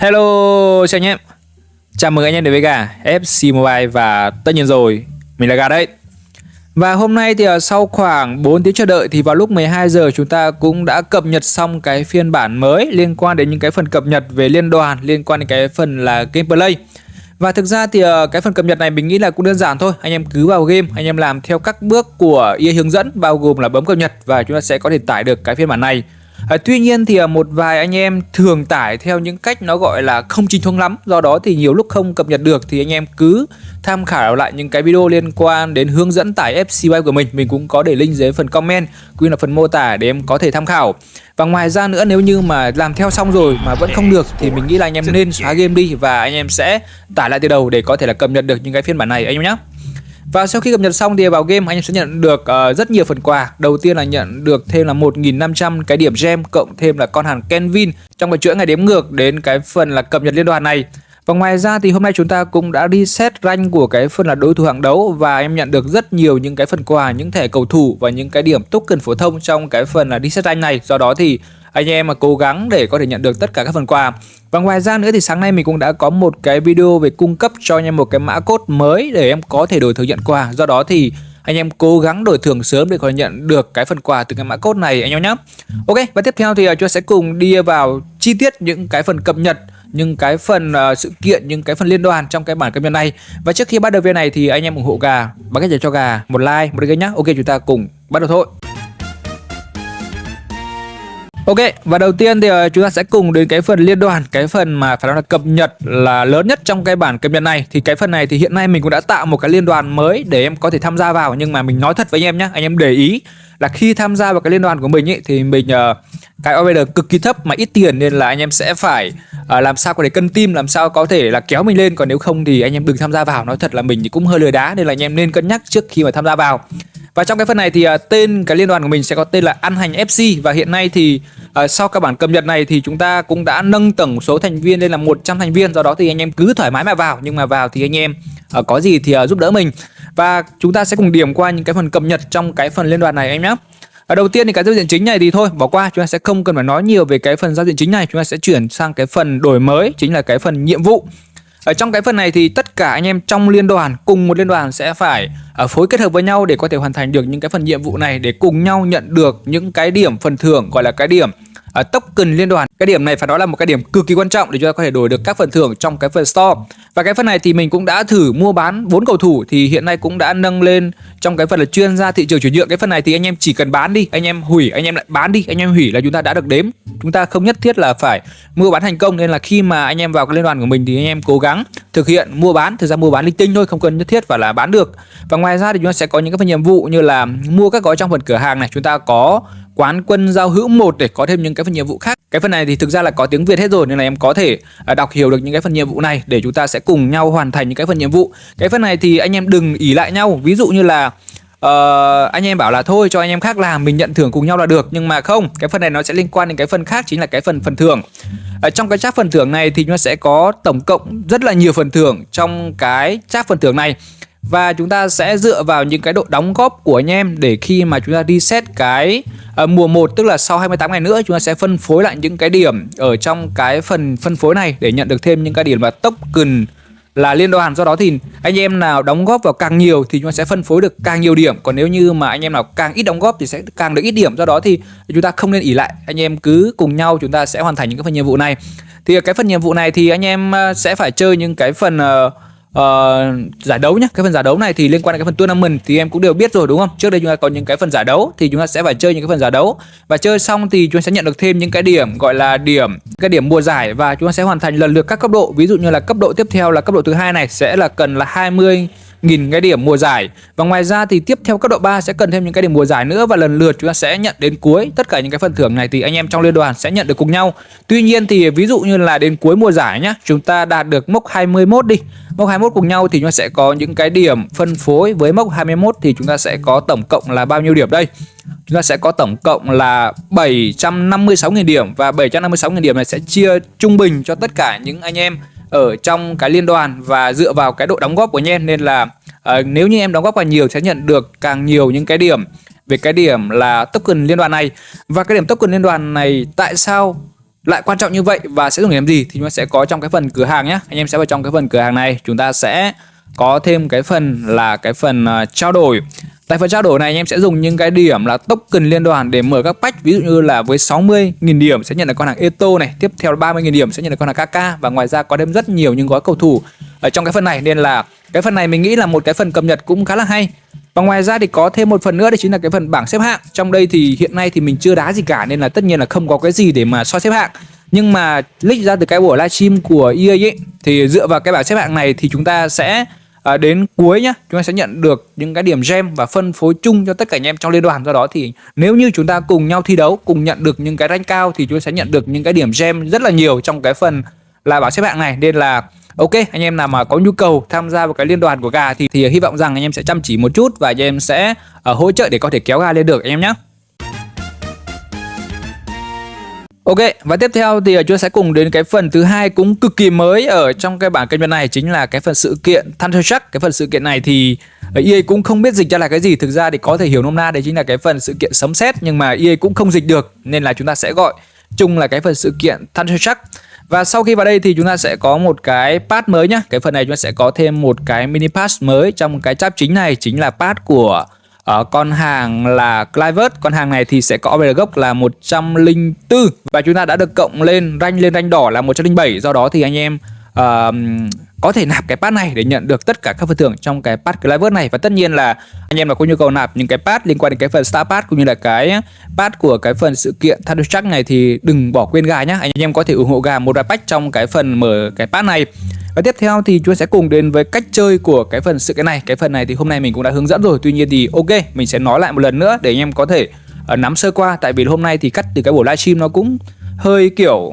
Hello, chào anh em. Chào mừng anh em đến với Gà FC Mobile và tất nhiên rồi, mình là Gà đấy. Và hôm nay thì sau khoảng 4 tiếng chờ đợi thì vào lúc 12 giờ chúng ta cũng đã cập nhật xong cái phiên bản mới liên quan đến những cái phần cập nhật về liên đoàn, liên quan đến cái phần là gameplay. Và thực ra thì cái phần cập nhật này mình nghĩ là cũng đơn giản thôi. Anh em cứ vào game, anh em làm theo các bước của EA hướng dẫn, bao gồm là bấm cập nhật và chúng ta sẽ có thể tải được cái phiên bản này. Tuy nhiên thì một vài anh em thường tải theo những cách nó gọi là không chính thống lắm, do đó thì nhiều lúc không cập nhật được, thì anh em cứ tham khảo lại những cái video liên quan đến hướng dẫn tải FC Mobile của mình cũng có để link dưới phần comment cũng như là phần mô tả để em có thể tham khảo. Và ngoài ra nữa, nếu như mà làm theo xong rồi mà vẫn không được thì mình nghĩ là anh em nên xóa game đi và anh em sẽ tải lại từ đầu để có thể là cập nhật được những cái phiên bản này anh em nhé. Và sau khi cập nhật xong thì vào game anh em sẽ nhận được rất nhiều phần quà. Đầu tiên là nhận được thêm là 1.500 cái điểm gem, cộng thêm là con hàng Kenvin trong cái chuỗi ngày đếm ngược đến cái phần là cập nhật liên đoàn này. Và ngoài ra thì hôm nay chúng ta cũng đã reset rank của cái phần là đối thủ hạng đấu, và em nhận được rất nhiều những cái phần quà, những thẻ cầu thủ và những cái điểm token phổ thông trong cái phần là reset rank này. Do đó thì anh em mà cố gắng để có thể nhận được tất cả các phần quà. Và ngoài ra nữa thì sáng nay mình cũng đã có một cái video về cung cấp cho anh em một cái mã code mới để em có thể đổi thưởng nhận quà. Do đó thì anh em cố gắng đổi thưởng sớm để có thể nhận được cái phần quà từ cái mã code này anh em nhé. Ok, và tiếp theo thì chúng ta sẽ cùng đi vào chi tiết những cái phần cập nhật, những cái phần sự kiện, những cái phần liên đoàn trong cái bản cập nhật này. Và trước khi bắt đầu video này thì anh em ủng hộ Gà bằng cách để cho Gà một like, một kênh nhé. Ok, chúng ta cùng bắt đầu thôi. Ok, và đầu tiên thì chúng ta sẽ cùng đến cái phần liên đoàn, cái phần mà phải nói là cập nhật là lớn nhất trong cái bản cập nhật này. Thì cái phần này thì hiện nay mình cũng đã tạo một cái liên đoàn mới để em có thể tham gia vào, nhưng mà mình nói thật với anh em nhé, anh em để ý là khi tham gia vào cái liên đoàn của mình ấy, thì mình cái OVR cực kỳ thấp mà ít tiền, nên là anh em sẽ phải làm sao có thể cân team, làm sao có thể là kéo mình lên, còn nếu không thì anh em đừng tham gia vào. Nói thật là mình cũng hơi lười đá, nên là anh em nên cân nhắc trước khi mà tham gia vào. Và trong cái phần này thì tên cái liên đoàn của mình sẽ có tên là Ăn Hành FC. Và hiện nay thì sau các bản cập nhật này thì chúng ta cũng đã nâng tổng số thành viên lên là 100 thành viên. Do đó thì anh em cứ thoải mái mà vào, nhưng mà vào thì anh em có gì thì giúp đỡ mình. Và chúng ta sẽ cùng điểm qua những cái phần cập nhật trong cái phần liên đoàn này anh nhé. Đầu tiên thì cái giao diện chính này thì thôi bỏ qua, chúng ta sẽ không cần phải nói nhiều về cái phần giao diện chính này. Chúng ta sẽ chuyển sang cái phần đổi mới, chính là cái phần nhiệm vụ. Ở trong cái phần này thì tất cả anh em trong liên đoàn, cùng một liên đoàn sẽ phải phối kết hợp với nhau để có thể hoàn thành được những cái phần nhiệm vụ này, để cùng nhau nhận được những cái điểm phần thưởng gọi là cái điểm token liên đoàn. Cái điểm này phải nói là một cái điểm cực kỳ quan trọng để chúng ta có thể đổi được các phần thưởng trong cái phần store. Và cái phần này thì mình cũng đã thử mua bán 4 cầu thủ, thì hiện nay cũng đã nâng lên trong cái phần là chuyên gia thị trường chuyển nhượng. Cái phần này thì anh em chỉ cần bán đi, anh em hủy, anh em lại bán đi, anh em hủy là chúng ta đã được đếm. Chúng ta không nhất thiết là phải mua bán thành công, nên là khi mà anh em vào cái liên đoàn của mình thì anh em cố gắng thực hiện mua bán, thực ra mua bán linh tinh thôi, không cần nhất thiết phải là bán được. Và ngoài ra thì chúng ta sẽ có những cái phần nhiệm vụ như là mua các gói trong phần cửa hàng này, chúng ta có quán quân giao hữu 1 để có thêm những cái phần nhiệm vụ khác. Cái phần này thì thực ra là có tiếng Việt hết rồi, nên là em có thể đọc hiểu được những cái phần nhiệm vụ này để chúng ta sẽ cùng nhau hoàn thành những cái phần nhiệm vụ. Cái phần này thì anh em đừng ỷ lại nhau, ví dụ như là anh em bảo là thôi cho anh em khác làm, mình nhận thưởng cùng nhau là được, nhưng mà không, cái phần này nó sẽ liên quan đến cái phần khác, chính là cái phần thưởng. Trong cái chat phần thưởng này thì nó sẽ có tổng cộng rất là nhiều phần thưởng trong cái chat phần thưởng này. Và chúng ta sẽ dựa vào những cái độ đóng góp của anh em để khi mà chúng ta reset cái mùa 1, tức là sau 28 ngày nữa, chúng ta sẽ phân phối lại những cái điểm ở trong cái phần phân phối này để nhận được thêm những cái điểm và token là liên đoàn. Do đó thì anh em nào đóng góp vào càng nhiều thì chúng ta sẽ phân phối được càng nhiều điểm, còn nếu như mà anh em nào càng ít đóng góp thì sẽ càng được ít điểm. Do đó thì chúng ta không nên ỷ lại, anh em cứ cùng nhau chúng ta sẽ hoàn thành những cái phần nhiệm vụ này. Thì cái phần nhiệm vụ này thì anh em sẽ phải chơi những cái phần giải đấu nhé. Cái phần giải đấu này thì liên quan đến cái phần tournament thì em cũng đều biết rồi đúng không? Trước đây chúng ta có những cái phần giải đấu thì chúng ta sẽ phải chơi những cái phần giải đấu, và chơi xong thì chúng ta sẽ nhận được thêm những cái điểm gọi là cái điểm mùa giải, và chúng ta sẽ hoàn thành lần lượt các cấp độ. Ví dụ như là cấp độ tiếp theo là cấp độ thứ hai này sẽ là cần là 20.000 cái điểm mùa giải, và ngoài ra thì tiếp theo cấp độ 3 sẽ cần thêm những cái điểm mùa giải nữa, và lần lượt chúng ta sẽ nhận đến cuối. Tất cả những cái phần thưởng này thì anh em trong liên đoàn sẽ nhận được cùng nhau. Tuy nhiên thì ví dụ như là đến cuối mùa giải nhá, chúng ta đạt được mốc 21 đi, mốc 21 cùng nhau thì chúng ta sẽ có những cái điểm phân phối. Với mốc 21 thì chúng ta sẽ có tổng cộng là bao nhiêu điểm đây? Chúng ta sẽ có tổng cộng là 756.000 điểm, và 756.000 điểm này sẽ chia trung bình cho tất cả những anh em ở trong cái liên đoàn và dựa vào cái độ đóng góp của anh em. Nên là nếu như em đóng góp càng nhiều sẽ nhận được càng nhiều những cái điểm về cái điểm là token liên đoàn này. Và cái điểm token liên đoàn này tại sao lại quan trọng như vậy và sẽ dùng để làm gì thì chúng ta sẽ có trong cái phần cửa hàng nhé. Anh em sẽ vào trong cái phần cửa hàng này, chúng ta sẽ có thêm cái phần là cái phần trao đổi. Tại phần trao đổi này anh em sẽ dùng những cái điểm là token liên đoàn để mở các pack, ví dụ như là với 60.000 điểm sẽ nhận được con hàng Eto này, tiếp theo là 30.000 điểm sẽ nhận được con hàng Kaka, và ngoài ra có thêm rất nhiều những gói cầu thủ ở trong cái phần này, nên là cái phần này mình nghĩ là một cái phần cập nhật cũng khá là hay. Và ngoài ra thì có thêm một phần nữa, đó chính là cái phần bảng xếp hạng. Trong đây thì hiện nay thì mình chưa đá gì cả nên là tất nhiên là không có cái gì để mà soi xếp hạng. Nhưng mà leak ra từ cái buổi livestream của EA ấy, thì dựa vào cái bảng xếp hạng này thì chúng ta sẽ đến cuối nhá, chúng ta sẽ nhận được những cái điểm gem và phân phối chung cho tất cả anh em trong liên đoàn. Do đó thì nếu như chúng ta cùng nhau thi đấu, cùng nhận được những cái rank cao thì chúng ta sẽ nhận được những cái điểm gem rất là nhiều trong cái phần là bảng xếp hạng này. Nên là ok, anh em nào mà có nhu cầu tham gia vào cái liên đoàn của gà thì hy vọng rằng anh em sẽ chăm chỉ một chút và anh em sẽ hỗ trợ để có thể kéo gà lên được anh em nhé. Ok, và tiếp theo thì chúng ta sẽ cùng đến cái phần thứ hai cũng cực kỳ mới ở trong cái bảng kênh này, chính là cái phần sự kiện Thunderstruck. Cái phần sự kiện này thì EA cũng không biết dịch ra là cái gì. Thực ra thì có thể hiểu nôm na đấy chính là cái phần sự kiện sấm sét, nhưng mà EA cũng không dịch được nên là chúng ta sẽ gọi chung là cái phần sự kiện Thunderstruck. Và sau khi vào đây thì chúng ta sẽ có một cái pass mới nhá. Cái phần này chúng ta sẽ có thêm một cái mini pass mới trong cái chap chính này, chính là pass của con hàng là Clivert. Con hàng này thì sẽ có OBR gốc là 104 và chúng ta đã được cộng lên rank đỏ là 107. Do đó thì anh em có thể nạp cái pass này để nhận được tất cả các phần thưởng trong cái pass Clivert này. Và tất nhiên là anh em nào có nhu cầu nạp những cái pass liên quan đến cái phần Star Pass cũng như là cái pass của cái phần sự kiện Thunderstruck này thì đừng bỏ quên gà nhá. Anh em có thể ủng hộ gà một vài pack trong cái phần mở cái pass này. Và tiếp theo thì chúng ta sẽ cùng đến với cách chơi của cái phần sự kiện này. Cái phần này thì hôm nay mình cũng đã hướng dẫn rồi, tuy nhiên thì ok, mình sẽ nói lại một lần nữa để anh em có thể nắm sơ qua. Tại vì hôm nay thì cắt từ cái buổi livestream nó cũng hơi kiểu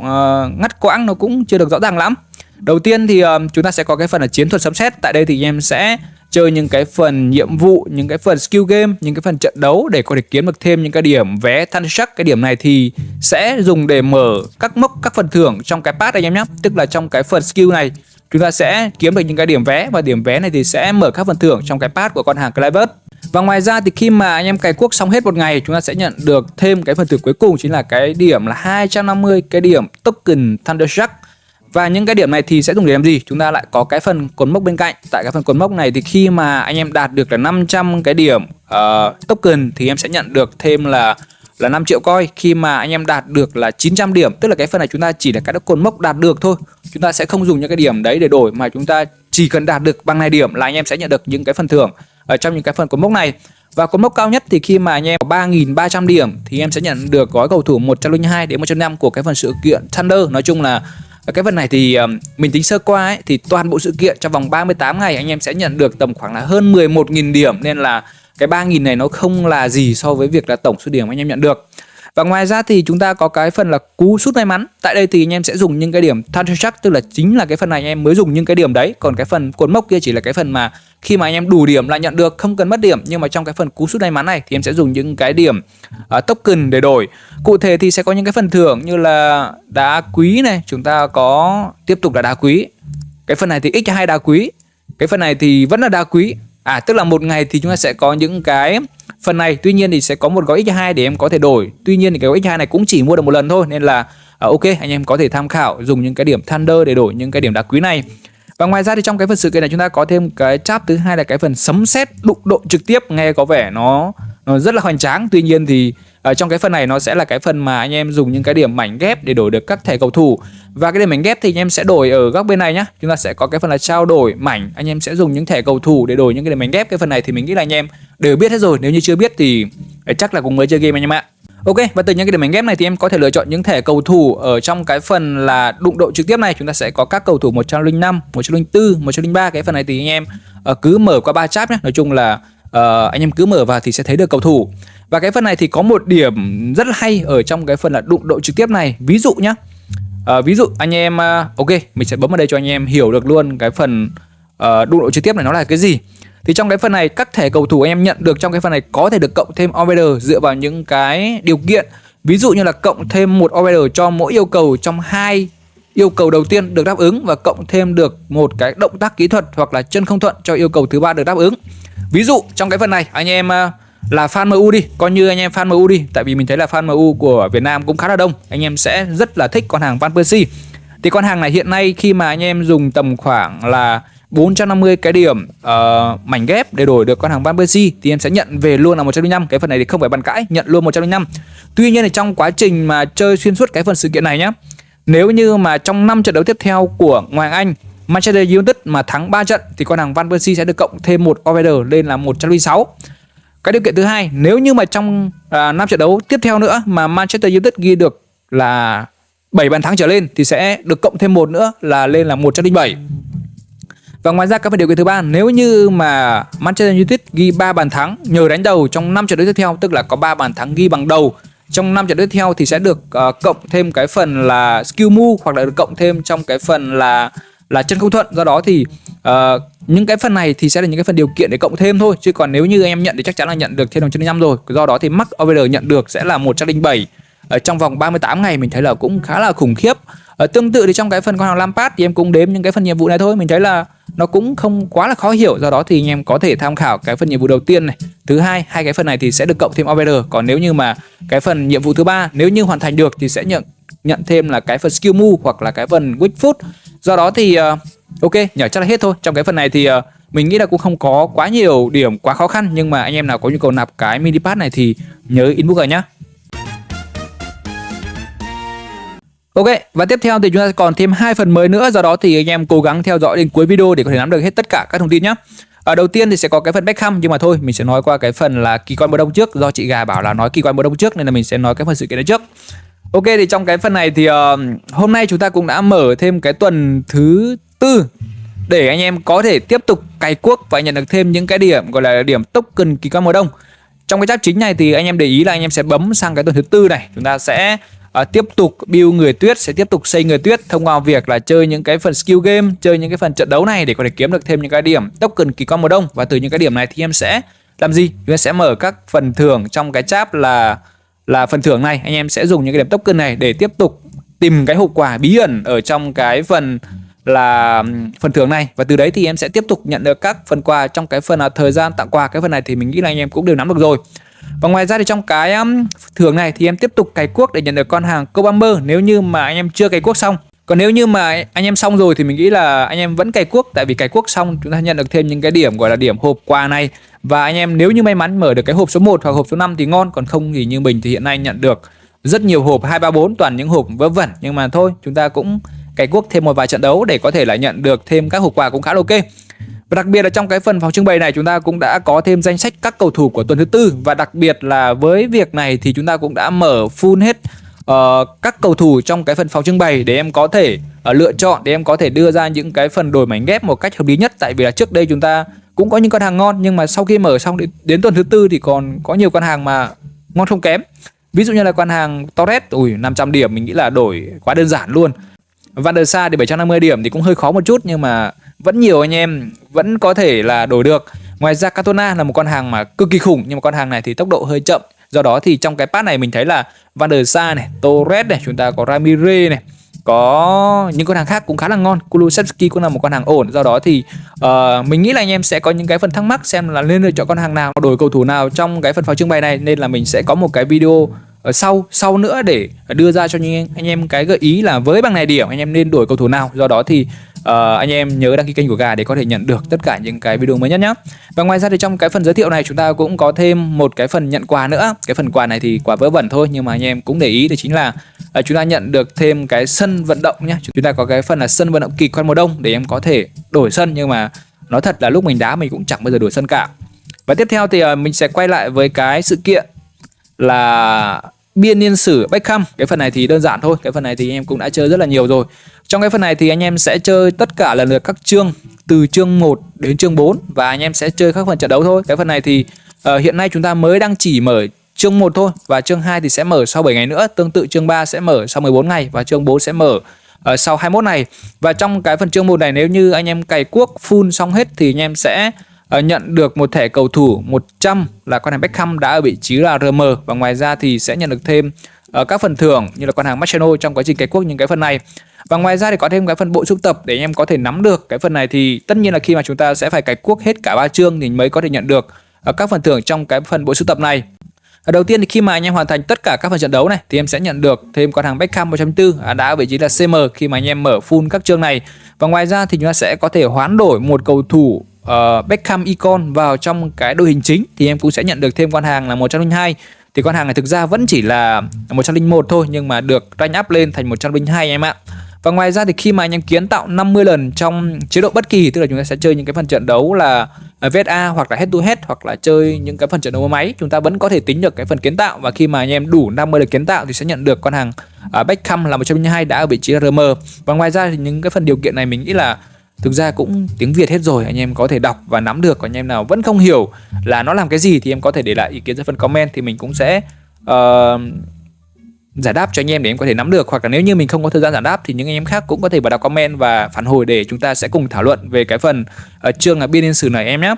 ngắt quãng, nó cũng chưa được rõ ràng lắm. Đầu tiên thì chúng ta sẽ có cái phần là chiến thuật sấm sét. Tại đây thì anh em sẽ chơi những cái phần nhiệm vụ, những cái phần skill game, những cái phần trận đấu để có thể kiếm được thêm những cái điểm vé Thunderstruck. Cái điểm này thì sẽ dùng để mở các mốc, các phần thưởng trong cái pass anh em nhé. Tức là trong cái phần skill này chúng ta sẽ kiếm được những cái điểm vé, và điểm vé này thì sẽ mở các phần thưởng trong cái pass của con hàng Clivert. Và ngoài ra thì khi mà anh em cày cuốc xong hết một ngày, chúng ta sẽ nhận được thêm cái phần thưởng cuối cùng, chính là cái điểm là 250 cái điểm token Thunderstruck. Và những cái điểm này thì sẽ dùng để làm gì? Chúng ta lại có cái phần cột mốc bên cạnh. Tại cái phần cột mốc này thì khi mà anh em đạt được là 500 cái điểm token thì em sẽ nhận được thêm là 5 triệu coin. Khi mà anh em đạt được là 900 điểm, tức là cái phần này chúng ta chỉ là cái cột mốc đạt được thôi. Chúng ta sẽ không dùng những cái điểm đấy để đổi, mà chúng ta chỉ cần đạt được bằng này điểm là anh em sẽ nhận được những cái phần thưởng ở trong những cái phần cột mốc này. Và cột mốc cao nhất thì khi mà anh em có 3.300 điểm thì em sẽ nhận được gói cầu thủ 102 đến 105 của cái phần sự kiện Thunder. Nói chung là cái phần này thì mình tính sơ qua ấy, thì toàn bộ sự kiện trong vòng 38 ngày anh em sẽ nhận được tầm khoảng là hơn 11.000 điểm, nên là cái 3.000 này nó không là gì so với việc là tổng số điểm anh em nhận được. Và ngoài ra thì chúng ta có cái phần là cú sút may mắn. Tại đây thì anh em sẽ dùng những cái điểm Thunderstruck, tức là chính là cái phần này anh em mới dùng những cái điểm đấy. Còn cái phần cột mốc kia chỉ là cái phần mà khi mà anh em đủ điểm là nhận được, không cần mất điểm. Nhưng mà trong cái phần cú sút may mắn này thì em sẽ dùng những cái điểm token để đổi. Cụ thể thì sẽ có những cái phần thưởng như là đá quý này, chúng ta có tiếp tục là đá quý. Cái phần này thì x2 đá quý. Cái phần này thì vẫn là đá quý. Tức là một ngày thì chúng ta sẽ có những cái phần này. Tuy nhiên thì sẽ có một gói x2 để em có thể đổi. Tuy nhiên thì cái gói x2 này cũng chỉ mua được một lần thôi, nên là ok, anh em có thể tham khảo dùng những cái điểm Thunder để đổi những cái điểm đá quý này. Và ngoài ra thì trong cái phần sự kiện này chúng ta có thêm cái chap thứ hai là cái phần sấm sét đụng độ trực tiếp. Nghe có vẻ nó rất là hoành tráng. Tuy nhiên thì trong cái phần này nó sẽ là cái phần mà anh em dùng những cái điểm mảnh ghép để đổi được các thẻ cầu thủ. Và cái điểm mảnh ghép thì anh em sẽ đổi ở góc bên này nhá. Chúng ta sẽ có cái phần là trao đổi mảnh. Anh em sẽ dùng những thẻ cầu thủ để đổi những cái điểm mảnh ghép. Cái phần này thì mình nghĩ là anh em đều biết hết rồi. Nếu như chưa biết thì chắc là cũng mới chơi game anh em ạ. Ok, và từ những cái điểm mảnh ghép này thì em có thể lựa chọn những thẻ cầu thủ ở trong cái phần là đụng độ trực tiếp này. Chúng ta sẽ có các cầu thủ 105, 104, 103. Cái phần này thì anh em cứ mở qua 3 chap nhé. Nói chung là anh em cứ mở vào thì sẽ thấy được cầu thủ. Và cái phần này thì có một điểm rất là hay ở trong cái phần là đụng độ trực tiếp này. Ví dụ nhá, ví dụ anh em ok, mình sẽ bấm vào đây cho anh em hiểu được luôn cái phần đụng độ trực tiếp này nó là cái gì. Thì trong cái phần này các thẻ cầu thủ anh em nhận được trong cái phần này có thể được cộng thêm OBR dựa vào những cái điều kiện. Ví dụ như là cộng thêm một OBR cho mỗi yêu cầu trong 2 yêu cầu đầu tiên được đáp ứng, và cộng thêm được một cái động tác kỹ thuật hoặc là chân không thuận cho yêu cầu thứ 3 được đáp ứng. Ví dụ trong cái phần này anh em là fan MU đi, coi như anh em fan MU đi, tại vì mình thấy là fan MU của Việt Nam cũng khá là đông, anh em sẽ rất là thích con hàng Van Persie. Thì con hàng này hiện nay khi mà anh em dùng tầm khoảng là 450 cái điểm mảnh ghép để đổi được con hàng Van Persie thì em sẽ nhận về luôn là 105. Cái phần này thì không phải bàn cãi, nhận luôn 105. Tuy nhiên thì trong quá trình mà chơi xuyên suốt cái phần sự kiện này nhá, nếu như mà trong 5 trận đấu tiếp theo của Ngoại hạng Anh Manchester United mà thắng 3 trận thì con hàng Van Persie sẽ được cộng thêm một over lên là 106. Cái điều kiện thứ hai, nếu như mà trong 5 trận đấu tiếp theo nữa mà Manchester United ghi được là 7 bàn thắng trở lên thì sẽ được cộng thêm một nữa là lên là 107. Và ngoài ra các điều kiện thứ ba, nếu như mà Manchester United ghi 3 bàn thắng nhờ đánh đầu trong 5 trận đấu tiếp theo, tức là có 3 bàn thắng ghi bằng đầu trong 5 trận đấu tiếp theo thì sẽ được cộng thêm cái phần là skill move, hoặc là được cộng thêm trong cái phần là chân không thuận. Do đó thì những cái phần này thì sẽ là những cái phần điều kiện để cộng thêm thôi, chứ còn nếu như anh em nhận thì chắc chắn là nhận được thêm đồng 105 rồi. Do đó thì max over nhận được sẽ là 107 ở trong vòng 38 ngày, mình thấy là cũng khá là khủng khiếp. Tương tự thì trong cái phần con hàng Lampard thì em cũng đếm những cái phần nhiệm vụ này thôi, mình thấy là nó cũng không quá là khó hiểu. Do đó thì anh em có thể tham khảo cái phần nhiệm vụ đầu tiên này, thứ hai cái phần này thì sẽ được cộng thêm over. Còn nếu như mà cái phần nhiệm vụ thứ ba nếu như hoàn thành được thì sẽ nhận thêm là cái phần skill move hoặc là cái phần weak foot. Do đó thì ok, nhờ chắc là hết thôi. Trong cái phần này thì mình nghĩ là cũng không có quá nhiều điểm quá khó khăn, nhưng mà anh em nào có nhu cầu nạp cái mini pass này thì nhớ inbox rồi nhá. Ok, và tiếp theo thì chúng ta còn thêm 2 phần mới nữa, do đó thì anh em cố gắng theo dõi đến cuối video để có thể nắm được hết tất cả các thông tin nhé. Đầu tiên thì sẽ có cái phần Beckham, nhưng mà thôi mình sẽ nói qua cái phần là kỳ quan mùa đông trước, do chị Gà bảo là nói kỳ quan mùa đông trước nên là mình sẽ nói cái phần sự kiện đấy trước. Ok, thì trong cái phần này thì hôm nay chúng ta cũng đã mở thêm cái tuần thứ 4 để anh em có thể tiếp tục cày cuốc và nhận được thêm những cái điểm gọi là điểm token kỳ quan mùa đông. Trong cái tab chính này thì anh em để ý là anh em sẽ bấm sang cái tuần thứ 4 này, chúng ta sẽ tiếp tục build người tuyết, sẽ tiếp tục xây người tuyết thông qua việc là chơi những cái phần skill game, chơi những cái phần trận đấu này để có thể kiếm được thêm những cái điểm token kỳ quan mùa đông. Và từ những cái điểm này thì em sẽ làm gì? Chúng ta sẽ mở các phần thưởng trong cái tab là phần thưởng này. Anh em sẽ dùng những cái điểm token này để tiếp tục tìm cái hộp quà bí ẩn ở trong cái phần là phần thưởng này, và từ đấy thì em sẽ tiếp tục nhận được các phần quà trong cái phần là thời gian tặng quà. Cái phần này thì mình nghĩ là anh em cũng đều nắm được rồi. Và ngoài ra thì trong cái thưởng này thì em tiếp tục cày cuốc để nhận được con hàng Cobhammer nếu như mà anh em chưa cày cuốc xong. Còn nếu như mà anh em xong rồi thì mình nghĩ là anh em vẫn cày cuốc, tại vì cày cuốc xong chúng ta nhận được thêm những cái điểm gọi là điểm hộp quà này. Và anh em nếu như may mắn mở được cái hộp số 1 hoặc hộp số 5 thì ngon, còn không thì như mình thì hiện nay nhận được rất nhiều hộp 2, 3, 4 toàn những hộp vớ vẩn. Nhưng mà thôi, chúng ta cũng cày cuốc thêm một vài trận đấu để có thể là nhận được thêm các hộp quà cũng khá là ok. Và đặc biệt là trong cái phần phòng trưng bày này chúng ta cũng đã có thêm danh sách các cầu thủ của tuần thứ 4. Và đặc biệt là với việc này thì chúng ta cũng đã mở full hết các cầu thủ trong cái phần phòng trưng bày để em có thể lựa chọn, để em có thể đưa ra những cái phần đổi mảnh ghép một cách hợp lý nhất. Tại vì là trước đây chúng ta cũng có những con hàng ngon, nhưng mà sau khi mở xong đến tuần thứ 4 thì còn có nhiều con hàng mà ngon không kém. Ví dụ như là con hàng Torres, 500 điểm mình nghĩ là đổi quá đơn giản luôn. Van der Sar thì 750 điểm thì cũng hơi khó một chút, nhưng mà vẫn nhiều anh em vẫn có thể là đổi được. Ngoài ra Cantona là một con hàng mà cực kỳ khủng, nhưng mà con hàng này thì tốc độ hơi chậm. Do đó thì trong cái pass này mình thấy là Van der Sar này, Torres này, chúng ta có Ramirez này, có những con hàng khác cũng khá là ngon. Kulusevski cũng là một con hàng ổn. Do đó thì mình nghĩ là anh em sẽ có những cái phần thắc mắc xem là nên lựa chọn con hàng nào, đổi cầu thủ nào trong cái phần pháo trưng bày này, nên là mình sẽ có một cái video ở sau nữa để đưa ra cho anh em cái gợi ý là với bằng này điểm anh em nên đổi cầu thủ nào. Do đó thì anh em nhớ đăng ký kênh của Gà để có thể nhận được tất cả những cái video mới nhất nhé. Và ngoài ra thì trong cái phần giới thiệu này chúng ta cũng có thêm một cái phần nhận quà nữa. Cái phần quà này thì quà vớ vẩn thôi, nhưng mà anh em cũng để ý, đó chính là chúng ta nhận được thêm cái sân vận động nhé. Chúng ta có cái phần là sân vận động kỳ quan mùa đông để em có thể đổi sân, nhưng mà nói thật là lúc mình đá mình cũng chẳng bao giờ đổi sân cả. Và tiếp theo thì mình sẽ quay lại với cái sự kiện là biên niên sử Beckham. Cái phần này thì đơn giản thôi, cái phần này thì anh em cũng đã chơi rất là nhiều rồi. Trong cái phần này thì anh em sẽ chơi tất cả lần lượt các chương từ chương 1 đến chương 4 và anh em sẽ chơi các phần trận đấu thôi. Cái phần này thì hiện nay chúng ta mới đang chỉ mở chương 1 thôi, và chương 2 thì sẽ mở sau 7 ngày nữa. Tương tự chương 3 sẽ mở sau 14 ngày và chương 4 sẽ mở sau 21 ngày. Và trong cái phần chương 1 này, nếu như anh em cày cuốc full xong hết thì anh em sẽ nhận được một thẻ cầu thủ 100 là con hàng Beckham đã ở vị trí là RM. Và ngoài ra thì sẽ nhận được thêm các phần thưởng như là con hàng Marciano trong quá trình cày cuốc những cái phần này. Và ngoài ra thì có thêm cái phần bộ sưu tập để anh em có thể nắm được. Cái phần này thì tất nhiên là khi mà chúng ta sẽ phải cày cuốc hết cả 3 chương thì mới có thể nhận được các phần thưởng trong cái phần bộ sưu tập này. Đầu tiên thì khi mà anh em hoàn thành tất cả các phần trận đấu này thì em sẽ nhận được thêm con hàng Beckham 104 đã ở vị trí là CM khi mà anh em mở full các chương này. Và ngoài ra thì chúng ta sẽ có thể hoán đổi một cầu thủ Beckham icon vào trong cái đội hình chính thì em cũng sẽ nhận được thêm con hàng là 102. Thì con hàng này thực ra vẫn chỉ là 101 thôi nhưng mà được rank up lên thành 102 em ạ. Và ngoài ra thì khi mà anh em kiến tạo 50 lần trong chế độ bất kỳ, tức là chúng ta sẽ chơi những cái phần trận đấu là VSA hoặc là head to head hoặc là chơi những cái phần trận đấu máy, chúng ta vẫn có thể tính được cái phần kiến tạo. Và khi mà anh em đủ 50 lần kiến tạo thì sẽ nhận được con hàng Beckham là 102 đã ở vị trí là RM. Và ngoài ra thì những cái phần điều kiện này mình nghĩ là thực ra cũng tiếng Việt hết rồi, anh em có thể đọc và nắm được. Còn anh em nào vẫn không hiểu là nó làm cái gì thì em có thể để lại ý kiến dưới phần comment thì mình cũng sẽ giải đáp cho anh em để em có thể nắm được. Hoặc là nếu như mình không có thời gian giải đáp thì những anh em khác cũng có thể vào đọc comment và phản hồi để chúng ta sẽ cùng thảo luận về cái phần chương là biên niên sử này em nhé.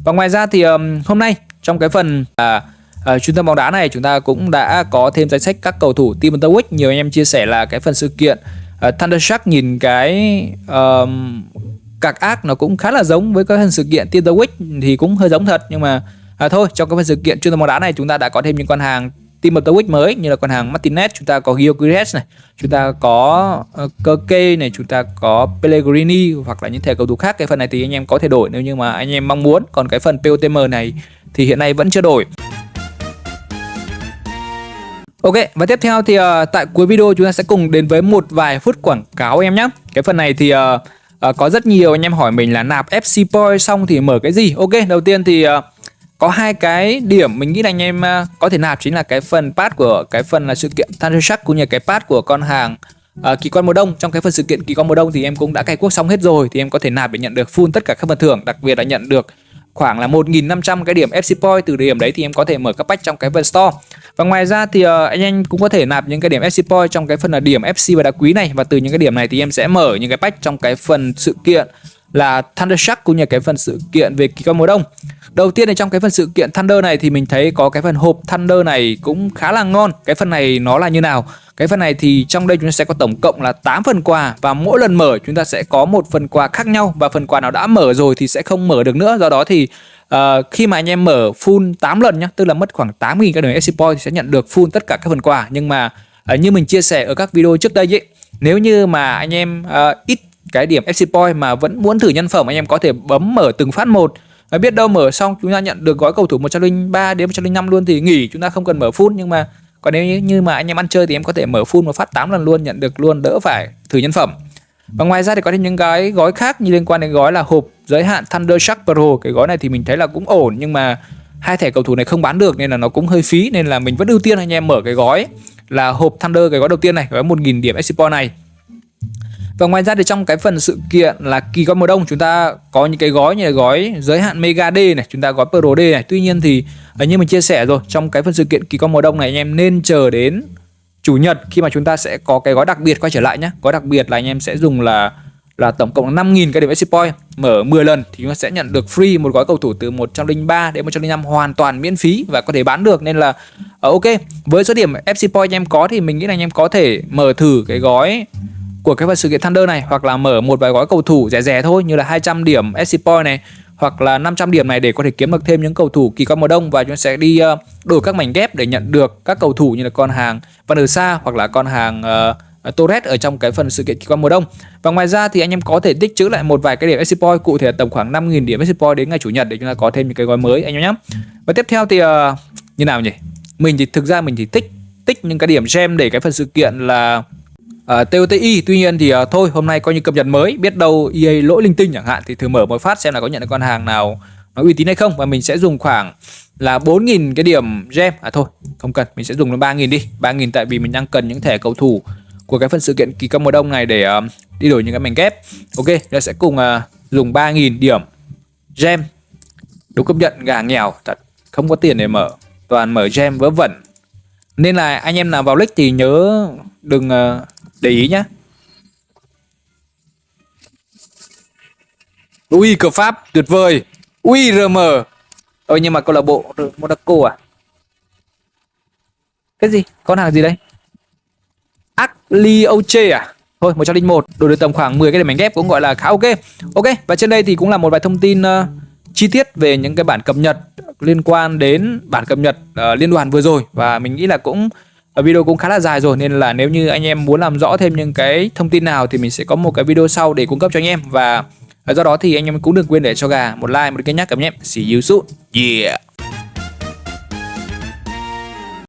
Và ngoài ra thì hôm nay trong cái phần trung tâm bóng đá này chúng ta cũng đã có thêm danh sách các cầu thủ Team Interwick. Nhiều anh em chia sẻ là cái phần sự kiện Thundershark nhìn cái cạc ác nó cũng khá là giống với cái phần sự kiện Team Interwick thì cũng hơi giống thật. Nhưng mà thôi, trong cái phần sự kiện trung tâm bóng đá này chúng ta đã có thêm những con hàng Team Interwick mới như là con hàng Martinez, chúng ta có Gyökeres này, chúng ta có Koke này, chúng ta có Pellegrini hoặc là những thể cầu thủ khác. Cái phần này thì anh em có thể đổi nếu như mà anh em mong muốn. Còn cái phần POTM này thì hiện nay vẫn chưa đổi. Ok, và tiếp theo thì tại cuối video chúng ta sẽ cùng đến với một vài phút quảng cáo em nhé. Cái phần này thì có rất nhiều anh em hỏi mình là nạp FC Point xong thì mở cái gì. Ok, đầu tiên thì có hai cái điểm mình nghĩ là anh em có thể nạp, chính là cái phần pass của cái phần là sự kiện Thundershark cũng như cái pass của con hàng kỳ quan mùa đông. Trong cái phần sự kiện kỳ quan mùa đông thì em cũng đã cày cuốc xong hết rồi, thì em có thể nạp để nhận được full tất cả các phần thưởng, đặc biệt là nhận được khoảng là 1.500 cái điểm FC Point. Từ điểm đấy thì em có thể mở các pack trong cái phần store. Và ngoài ra thì anh em cũng có thể nạp những cái điểm FC Point trong cái phần là điểm FC và đá quý này, và từ những cái điểm này thì em sẽ mở những cái pack trong cái phần sự kiện là Thundershark cũng như cái phần sự kiện về kỳ quan mùa đông. Đầu tiên thì trong cái phần sự kiện Thunder này thì mình thấy có cái phần hộp Thunder này cũng khá là ngon. Cái phần này nó là như nào? Cái phần này thì trong đây chúng ta sẽ có tổng cộng là 8 phần quà, và mỗi lần mở chúng ta sẽ có một phần quà khác nhau, và phần quà nào đã mở rồi thì sẽ không mở được nữa. Do đó thì khi mà anh em mở full 8 lần nhá, tức là mất khoảng 8.000 cái điểm FC Point thì sẽ nhận được full tất cả các phần quà. Nhưng mà như mình chia sẻ ở các video trước đây ấy, nếu như mà anh em ít cái điểm FC Point mà vẫn muốn thử nhân phẩm, anh em có thể bấm mở từng phát một. Và biết đâu mở xong chúng ta nhận được gói cầu thủ 103 đến 105 luôn thì nghỉ, chúng ta không cần mở full. Nhưng mà còn nếu như mà anh em ăn chơi thì em có thể mở full một phát 8 lần luôn, nhận được luôn, đỡ phải thử nhân phẩm. Và ngoài ra thì có thêm những cái gói khác như liên quan đến gói là hộp giới hạn Thundershark Pro. Cái gói này thì mình thấy là cũng ổn, nhưng mà hai thẻ cầu thủ này không bán được nên là nó cũng hơi phí, nên là mình vẫn ưu tiên anh em mở cái gói là hộp Thunder, cái gói đầu tiên này, gói 1.000 điểm FC Point này. Và ngoài ra thì trong cái phần sự kiện là kỳ quan mùa đông chúng ta có những cái gói như là gói giới hạn Mega D này, chúng ta gói Pro D này. Tuy nhiên thì như mình chia sẻ rồi, trong cái phần sự kiện kỳ quan mùa đông này anh em nên chờ đến chủ nhật khi mà chúng ta sẽ có cái gói đặc biệt quay trở lại nhé. Gói đặc biệt là anh em sẽ dùng là tổng cộng là 5.000 cái điểm FC Point, mở 10 lần thì chúng ta sẽ nhận được free một gói cầu thủ từ 103 đến 105 hoàn toàn miễn phí và có thể bán được. Nên là ok, với số điểm FC Point anh em có thì mình nghĩ là anh em có thể mở thử cái gói của cái phần sự kiện Thunder này, hoặc là mở một vài gói cầu thủ rẻ rẻ thôi như là 200 điểm FC Point này, hoặc là 500 điểm này để có thể kiếm được thêm những cầu thủ kỳ quan mùa đông, và chúng ta sẽ đi đổi các mảnh ghép để nhận được các cầu thủ như là con hàng Van der Sar hoặc là con hàng Torres ở trong cái phần sự kiện kỳ quan mùa đông. Và ngoài ra thì anh em có thể tích trữ lại một vài cái điểm FC Point, cụ thể là tầm khoảng 5.000 điểm FC Point đến ngày chủ nhật để chúng ta có thêm những cái gói mới anh em nhé. Và tiếp theo thì như nào nhỉ? Mình thì thực ra mình thì tích những cái điểm gem để cái phần sự kiện là TOTI. Tuy nhiên thì thôi, hôm nay coi như cập nhật mới, biết đâu EA lỗi linh tinh chẳng hạn, thì thử mở một phát xem là có nhận được con hàng nào nó uy tín hay không. Và mình sẽ dùng khoảng là 4.000 cái điểm gem. Thôi không cần, mình sẽ dùng là 3.000 đi, 3.000 tại vì mình đang cần những thẻ cầu thủ của cái phần sự kiện kỳ quan mùa đông này để đi đổi những cái mảnh ghép. Ok, chúng ta sẽ cùng dùng 3.000 điểm gem. Đúng công nhận gà nghèo thật, không có tiền để mở, toàn mở gem vớ vẩn. Nên là anh em nào vào league thì nhớ đừng để ý nhá. Ui, cờ Pháp tuyệt vời. Ui, RM. Nhưng mà câu lạc bộ Monaco à? Cái gì? Con hàng gì đây? Aglioche à? Thôi, 101, đổi được tầm khoảng 10 cái điểm mảnh ghép cũng gọi là khá ok. Ok, và trên đây thì cũng là một vài thông tin chi tiết về những cái bản cập nhật liên quan đến bản cập nhật liên đoàn vừa rồi, và mình nghĩ là cũng video cũng khá là dài rồi, nên là nếu như anh em muốn làm rõ thêm những cái thông tin nào thì mình sẽ có một cái video sau để cung cấp cho anh em. Và do đó thì anh em cũng đừng quên để cho Gà một like, một cái nhắc cảm nhé. See you soon. Yeah.